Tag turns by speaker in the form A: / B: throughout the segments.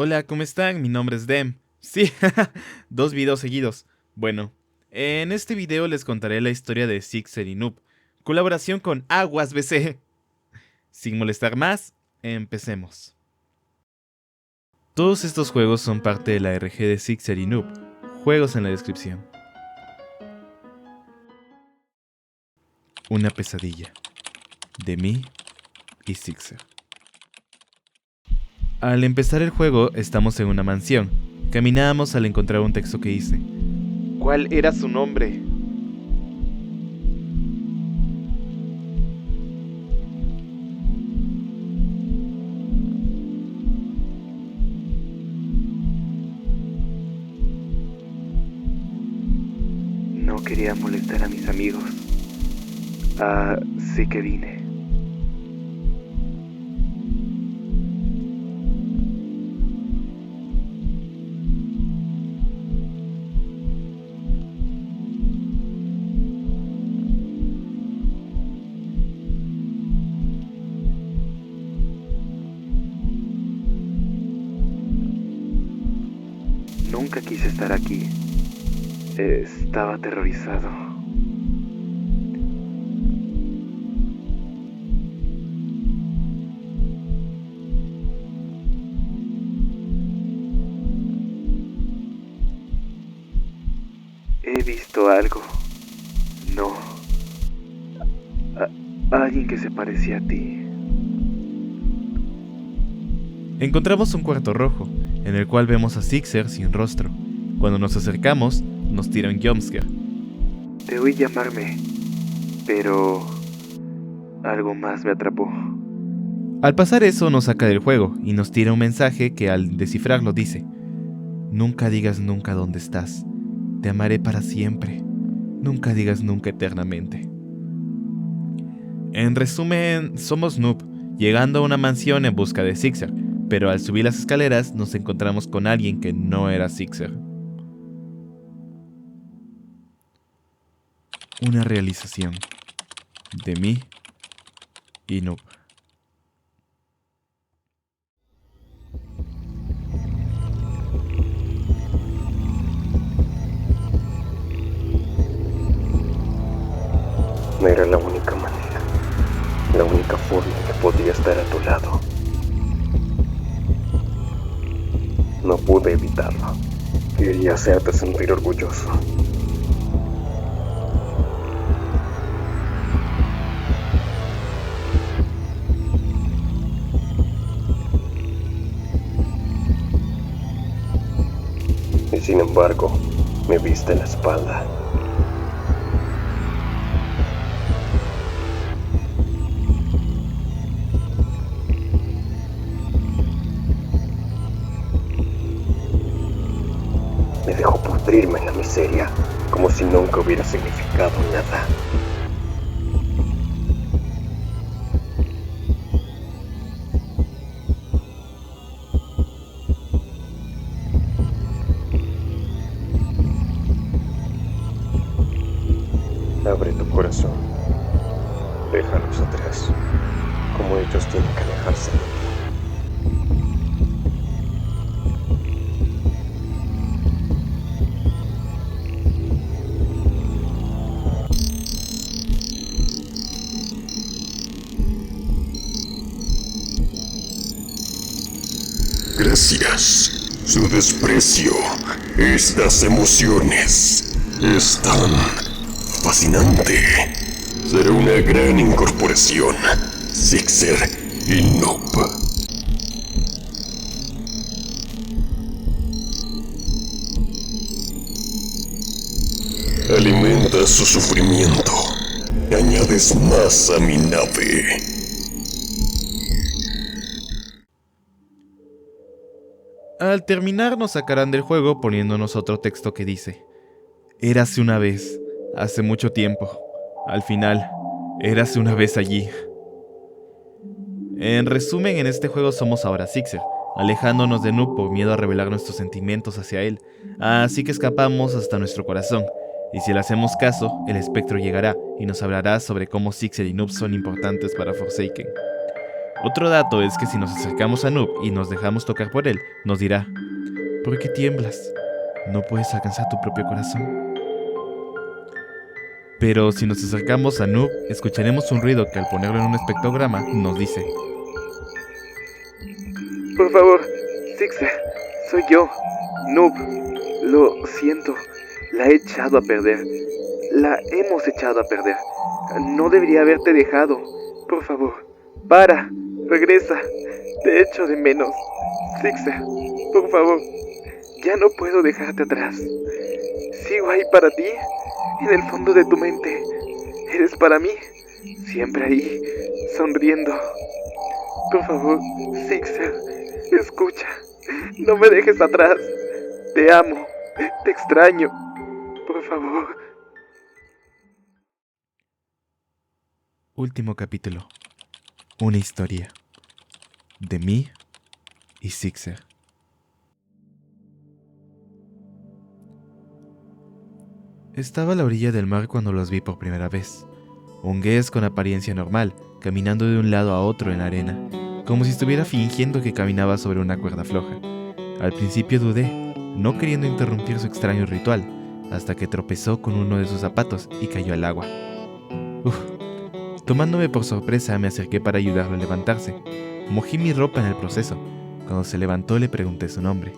A: Hola, ¿cómo están? Mi nombre es Dem. Sí, dos videos seguidos. Bueno, en este video les contaré la historia de Sixer y Noob, colaboración con Aguas BC. Sin molestar más, empecemos. Todos estos juegos son parte de la RG de Sixer y Noob. Juegos en la descripción. Una pesadilla. De mí y Sixer. Al empezar el juego, estamos en una mansión. Caminábamos al encontrar un texto que hice. ¿Cuál era su nombre?
B: No quería molestar a mis amigos, así que vine. Nunca quise estar aquí. Estaba aterrorizado. He visto algo. No. Alguien que se parecía a ti.
A: Encontramos un cuarto rojo, en el cual vemos a Sixer sin rostro. Cuando nos acercamos, nos tira un jumpscare.
B: Te oí llamarme, pero algo más me atrapó.
A: Al pasar eso, nos saca del juego y nos tira un mensaje que al descifrarlo dice: Nunca digas nunca dónde estás. Te amaré para siempre. Nunca digas nunca eternamente. En resumen, somos Noob, llegando a una mansión en busca de Sixer, pero al subir las escaleras nos encontramos con alguien que no era Sixer. Una realización de mí y Noob.
B: No era la única manera, la única forma en que podía estar a tu lado. No pude evitarlo. Quería hacerte sentir orgulloso. Y sin embargo, me viste en la espalda. Me dejó pudrirme en la miseria, como si nunca hubiera significado nada. Abre tu corazón. Déjalos atrás, como ellos tienen que alejarse de ti.
C: Gracias. Su desprecio, estas emociones, es tan fascinante. Será una gran incorporación. Sixer y Noob. Alimenta su sufrimiento. Añades más a mi nave.
A: Al terminar nos sacarán del juego poniéndonos otro texto que dice: Érase una vez, hace mucho tiempo. Al final, érase una vez allí. En resumen, en este juego somos ahora Sixer, alejándonos de Noob por miedo a revelar nuestros sentimientos hacia él, así que escapamos hasta nuestro corazón. Y si le hacemos caso, el espectro llegará y nos hablará sobre cómo Sixer y Noob son importantes para Forsaken. Otro dato es que si nos acercamos a Noob y nos dejamos tocar por él, nos dirá: ¿por qué tiemblas? ¿No puedes alcanzar tu propio corazón? Pero si nos acercamos a Noob, escucharemos un ruido que al ponerlo en un espectrograma nos dice:
D: Por favor, Sixer, soy yo, Noob. Lo siento, la he echado a perder. La hemos echado a perder. No debería haberte dejado. Por favor, para, regresa. Te echo de menos. Sixer, por favor, ya no puedo dejarte atrás. Sigo ahí para ti, en el fondo de tu mente. Eres para mí, siempre ahí, sonriendo. Por favor, Sixer, escucha. No me dejes atrás. Te amo, te extraño. Por favor.
A: Último capítulo. Una historia. De mí y Sixer. Estaba a la orilla del mar cuando los vi por primera vez. Un gués con apariencia normal, caminando de un lado a otro en la arena, como si estuviera fingiendo que caminaba sobre una cuerda floja. Al principio dudé, no queriendo interrumpir su extraño ritual, hasta que tropezó con uno de sus zapatos y cayó al agua. Tomándome por sorpresa, me acerqué para ayudarlo a levantarse. Mojé mi ropa en el proceso. Cuando se levantó, le pregunté su nombre.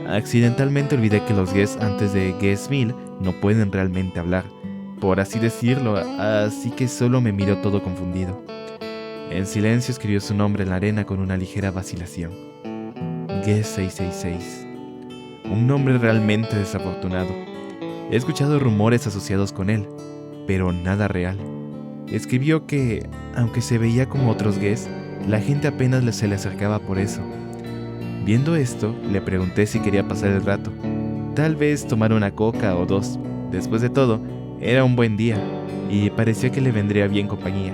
A: Accidentalmente olvidé que los gués antes de Guess Mill no pueden realmente hablar, por así decirlo, así que solo me miró todo confundido. En silencio escribió su nombre en la arena con una ligera vacilación. Guess 666. Un nombre realmente desafortunado. He escuchado rumores asociados con él, pero nada real. Escribió que, aunque se veía como otros gués, la gente apenas se le acercaba por eso. Viendo esto, le pregunté si quería pasar el rato. Tal vez tomar una coca o dos. Después de todo, era un buen día, y parecía que le vendría bien compañía.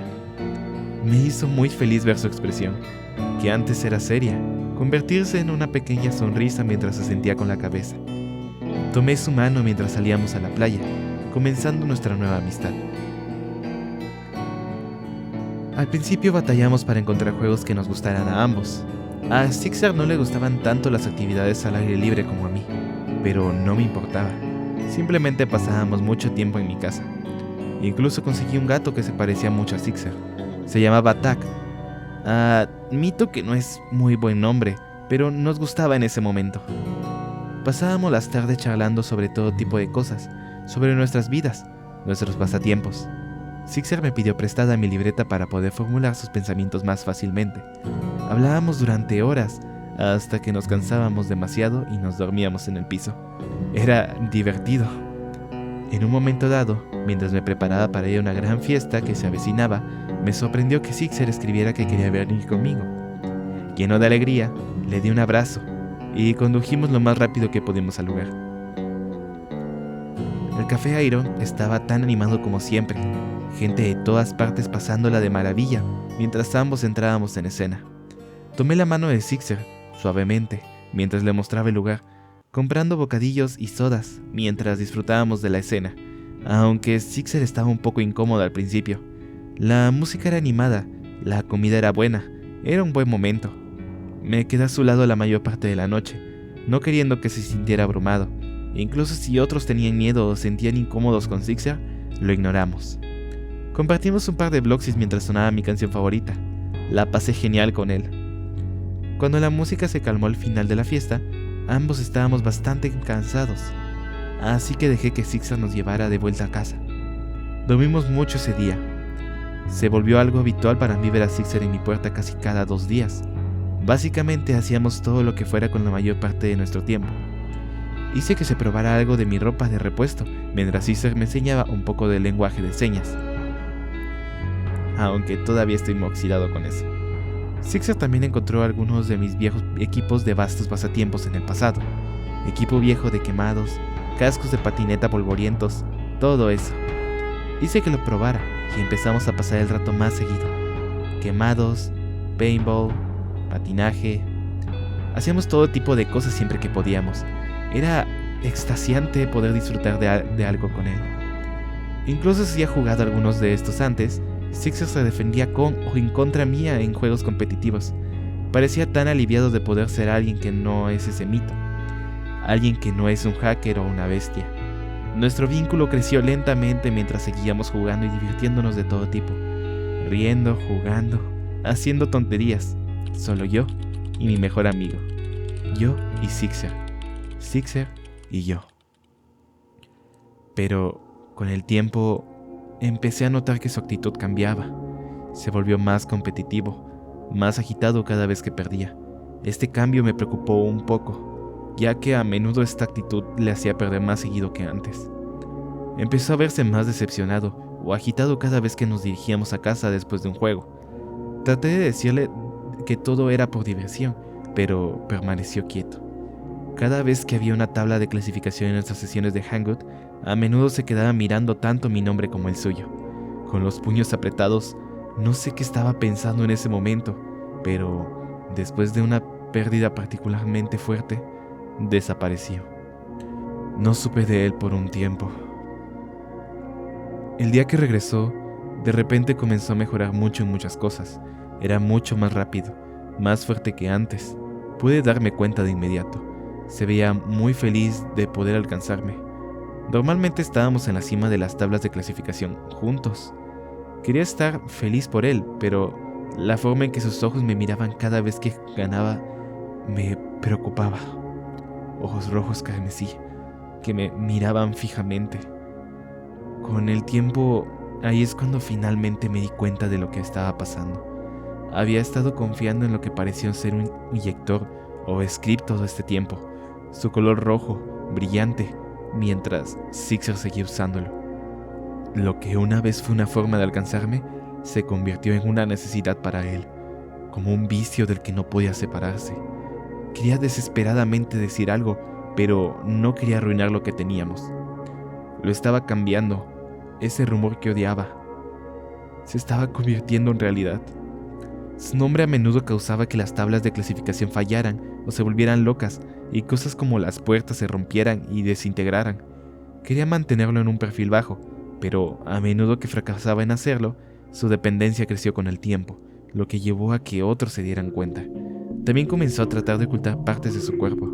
A: Me hizo muy feliz ver su expresión, que antes era seria, convertirse en una pequeña sonrisa mientras asentía con la cabeza. Tomé su mano mientras salíamos a la playa, comenzando nuestra nueva amistad. Al principio batallamos para encontrar juegos que nos gustaran a ambos. A Sixer no le gustaban tanto las actividades al aire libre como a mí, pero no me importaba. Simplemente pasábamos mucho tiempo en mi casa. Incluso conseguí un gato que se parecía mucho a Sixer. Se llamaba Tak. Admito que no es muy buen nombre, pero nos gustaba en ese momento. Pasábamos las tardes charlando sobre todo tipo de cosas, sobre nuestras vidas, nuestros pasatiempos. Sixer me pidió prestada mi libreta para poder formular sus pensamientos más fácilmente. Hablábamos durante horas, hasta que nos cansábamos demasiado y nos dormíamos en el piso. Era divertido. En un momento dado, mientras me preparaba para ir a una gran fiesta que se avecinaba, me sorprendió que Sixer escribiera que quería venir conmigo. Lleno de alegría, le di un abrazo y condujimos lo más rápido que pudimos al lugar. El Café Iron estaba tan animado como siempre, gente de todas partes pasándola de maravilla mientras ambos entrábamos en escena. Tomé la mano de Sixer, suavemente, mientras le mostraba el lugar, comprando bocadillos y sodas mientras disfrutábamos de la escena, aunque Sixer estaba un poco incómodo al principio. La música era animada, la comida era buena, era un buen momento. Me quedé a su lado la mayor parte de la noche, no queriendo que se sintiera abrumado. Incluso si otros tenían miedo o sentían incómodos con Sixer, lo ignoramos. Compartimos un par de blogs mientras sonaba mi canción favorita. La pasé genial con él. Cuando la música se calmó al final de la fiesta, ambos estábamos bastante cansados, así que dejé que Sixer nos llevara de vuelta a casa. Dormimos mucho ese día. Se volvió algo habitual para mí ver a Sixer en mi puerta casi cada 2 días. Básicamente hacíamos todo lo que fuera con la mayor parte de nuestro tiempo. Hice que se probara algo de mi ropa de repuesto, mientras Sixer me enseñaba un poco de lenguaje de señas. Aunque todavía estoy muy oxidado con eso. Sixer también encontró algunos de mis viejos equipos de vastos pasatiempos en el pasado. Equipo viejo de quemados, cascos de patineta polvorientos, todo eso. Hice que lo probara y empezamos a pasar el rato más seguido. Quemados, paintball, patinaje. Hacíamos todo tipo de cosas siempre que podíamos. Era extasiante poder disfrutar de algo con él. Incluso si había jugado algunos de estos antes, Sixer se defendía con o en contra mía en juegos competitivos. Parecía tan aliviado de poder ser alguien que no es ese mito, alguien que no es un hacker o una bestia. Nuestro vínculo creció lentamente mientras seguíamos jugando y divirtiéndonos de todo tipo, riendo, jugando, haciendo tonterías, solo yo y mi mejor amigo, yo y Sixer, Sixer y yo. Pero con el tiempo empecé a notar que su actitud cambiaba, se volvió más competitivo, más agitado cada vez que perdía. Este cambio me preocupó un poco, ya que a menudo esta actitud le hacía perder más seguido que antes. Empezó a verse más decepcionado o agitado cada vez que nos dirigíamos a casa después de un juego. Traté de decirle que todo era por diversión, pero permaneció quieto. Cada vez que había una tabla de clasificación en nuestras sesiones de Hangout, a menudo se quedaba mirando tanto mi nombre como el suyo. Con los puños apretados, no sé qué estaba pensando en ese momento, pero después de una pérdida particularmente fuerte, desapareció. No supe de él por un tiempo. El día que regresó, de repente comenzó a mejorar mucho en muchas cosas. Era mucho más rápido, más fuerte que antes. Pude darme cuenta de inmediato. Se veía muy feliz de poder alcanzarme. Normalmente estábamos en la cima de las tablas de clasificación, juntos. Quería estar feliz por él, pero la forma en que sus ojos me miraban cada vez que ganaba me preocupaba. Ojos rojos carmesí, que me miraban fijamente. Con el tiempo, ahí es cuando finalmente me di cuenta de lo que estaba pasando. Había estado confiando en lo que pareció ser un inyector o script todo este tiempo. Su color rojo, brillante, mientras Sixer seguía usándolo. Lo que una vez fue una forma de alcanzarme, se convirtió en una necesidad para él, como un vicio del que no podía separarse. Quería desesperadamente decir algo, pero no quería arruinar lo que teníamos. Lo estaba cambiando. Ese rumor que odiaba se estaba convirtiendo en realidad. Su nombre a menudo causaba que las tablas de clasificación fallaran o se volvieran locas y cosas como las puertas se rompieran y desintegraran. Quería mantenerlo en un perfil bajo, pero a menudo que fracasaba en hacerlo, su dependencia creció con el tiempo, lo que llevó a que otros se dieran cuenta. También comenzó a tratar de ocultar partes de su cuerpo.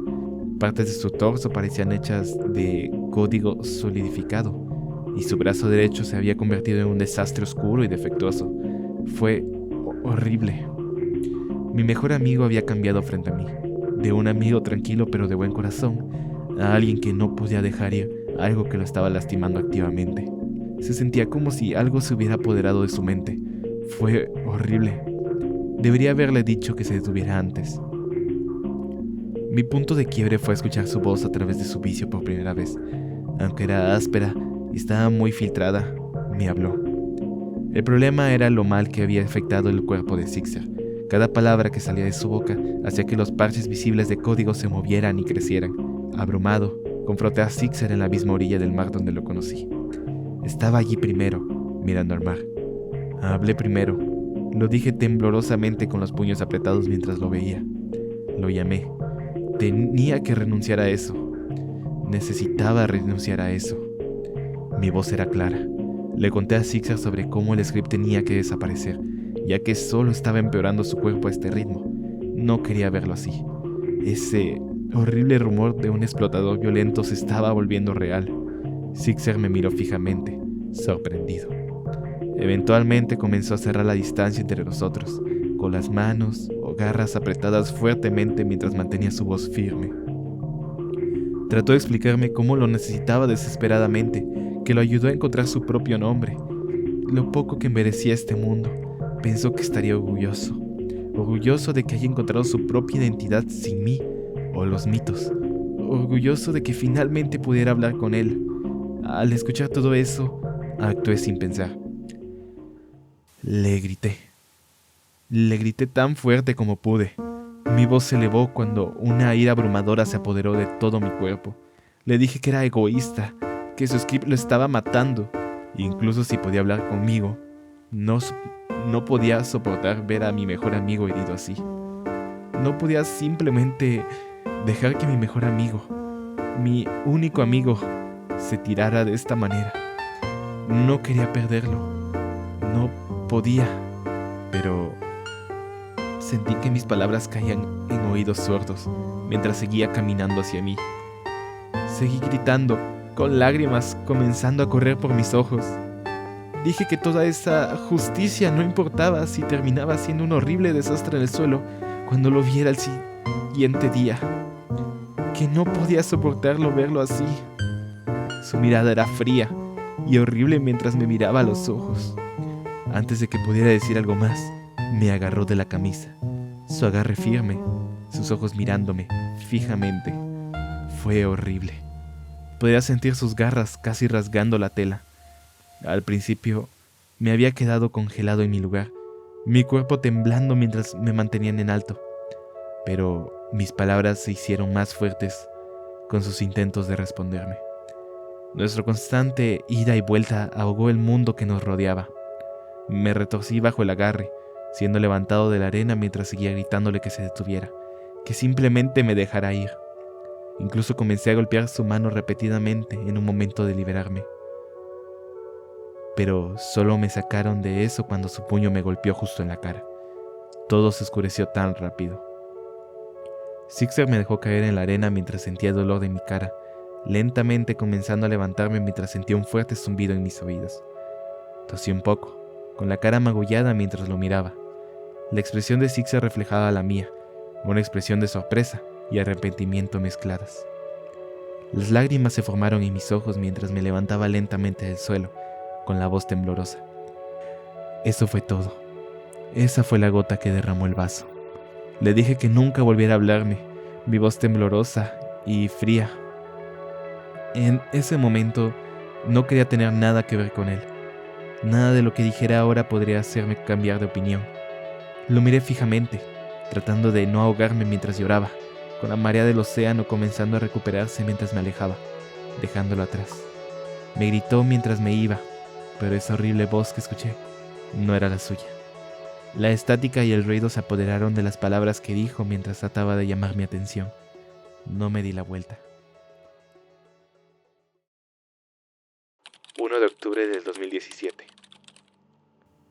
A: Partes de su torso parecían hechas de código solidificado, y su brazo derecho se había convertido en un desastre oscuro y defectuoso. Fue horrible. Mi mejor amigo había cambiado frente a mí, de un amigo tranquilo pero de buen corazón, a alguien que no podía dejar ir algo que lo estaba lastimando activamente. Se sentía como si algo se hubiera apoderado de su mente. Fue horrible. Debería haberle dicho que se detuviera antes. Mi punto de quiebre fue escuchar su voz a través de su vicio por primera vez. Aunque era áspera y estaba muy filtrada, me habló. El problema era lo mal que había afectado el cuerpo de Sixer. Cada palabra que salía de su boca hacía que los parches visibles de código se movieran y crecieran. Abrumado, confronté a Sixer en la misma orilla del mar donde lo conocí. Estaba allí primero, mirando al mar. Hablé primero. Lo dije temblorosamente con los puños apretados mientras lo veía. Lo llamé. Tenía que renunciar a eso. Necesitaba renunciar a eso. Mi voz era clara. Le conté a Sixer sobre cómo el script tenía que desaparecer, ya que solo estaba empeorando su cuerpo a este ritmo. No quería verlo así. Ese horrible rumor de un explotador violento se estaba volviendo real. Sixer me miró fijamente, sorprendido. Eventualmente comenzó a cerrar la distancia entre nosotros, con las manos o garras apretadas fuertemente mientras mantenía su voz firme. Trató de explicarme cómo lo necesitaba desesperadamente, que lo ayudó a encontrar su propio nombre, lo poco que merecía este mundo. Pensó que estaría orgulloso de que haya encontrado su propia identidad sin mí o los mitos, orgulloso de que finalmente pudiera hablar con él. Al escuchar todo eso, actué sin pensar. Le grité tan fuerte como pude. Mi voz se elevó cuando una ira abrumadora se apoderó de todo mi cuerpo. Le dije que era egoísta, que su script lo estaba matando. Incluso si podía hablar conmigo, no podía soportar ver a mi mejor amigo herido así. No podía simplemente dejar que mi mejor amigo, mi único amigo, se tirara de esta manera. No quería perderlo. No podía, pero sentí que mis palabras caían en oídos sordos mientras seguía caminando hacia mí. Seguí gritando, con lágrimas comenzando a correr por mis ojos. Dije que toda esa justicia no importaba si terminaba siendo un horrible desastre en el suelo cuando lo viera el siguiente día. Que no podía soportarlo verlo así. Su mirada era fría y horrible mientras me miraba a los ojos. Antes de que pudiera decir algo más, me agarró de la camisa. Su agarre firme, sus ojos mirándome fijamente. Fue horrible. Podía sentir sus garras casi rasgando la tela. Al principio, me había quedado congelado en mi lugar, mi cuerpo temblando mientras me mantenían en alto. Pero mis palabras se hicieron más fuertes con sus intentos de responderme. Nuestra constante ida y vuelta ahogó el mundo que nos rodeaba. Me retorcí bajo el agarre, siendo levantado de la arena mientras seguía gritándole que se detuviera, que simplemente me dejara ir. Incluso comencé a golpear su mano repetidamente en un momento de liberarme. Pero solo me sacaron de eso cuando su puño me golpeó justo en la cara. Todo se oscureció tan rápido. Sixer me dejó caer en la arena mientras sentía el dolor de mi cara, lentamente comenzando a levantarme mientras sentía un fuerte zumbido en mis oídos. Tosí un poco, con la cara magullada mientras lo miraba. La expresión de Sixer reflejaba la mía, una expresión de sorpresa y arrepentimiento mezcladas. Las lágrimas se formaron en mis ojos mientras me levantaba lentamente del suelo, con la voz temblorosa. Eso fue todo. Esa fue la gota que derramó el vaso. Le dije que nunca volviera a hablarme, mi voz temblorosa y fría. En ese momento no quería tener nada que ver con él. Nada de lo que dijera ahora podría hacerme cambiar de opinión. Lo miré fijamente, tratando de no ahogarme mientras lloraba, con la marea del océano comenzando a recuperarse mientras me alejaba, dejándolo atrás. Me gritó mientras me iba, pero esa horrible voz que escuché no era la suya. La estática y el ruido se apoderaron de las palabras que dijo mientras trataba de llamar mi atención. No me di la vuelta.
D: 1 de octubre del 2017.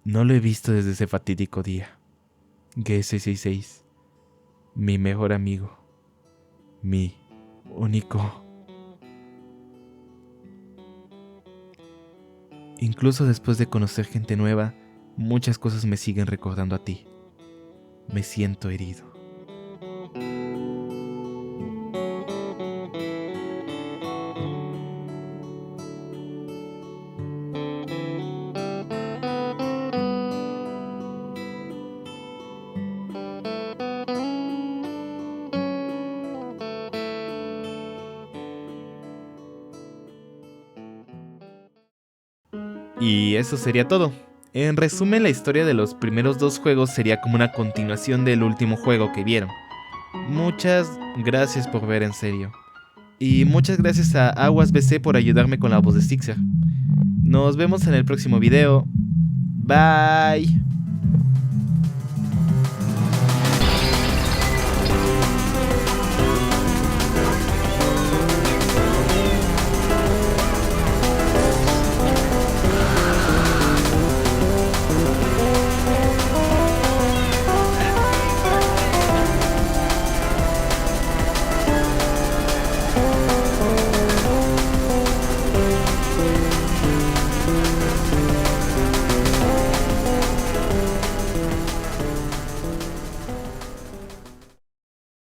A: No lo he visto desde ese fatídico día. G666, mi mejor amigo, mi único. Incluso después de conocer gente nueva, muchas cosas me siguen recordando a ti. Me siento herido. Y eso sería todo. En resumen, la historia de los primeros 2 juegos sería como una continuación del último juego que vieron. Muchas gracias por ver, en serio. Y muchas gracias a Aguas BC por ayudarme con la voz de Sixer. Nos vemos en el próximo video. Bye.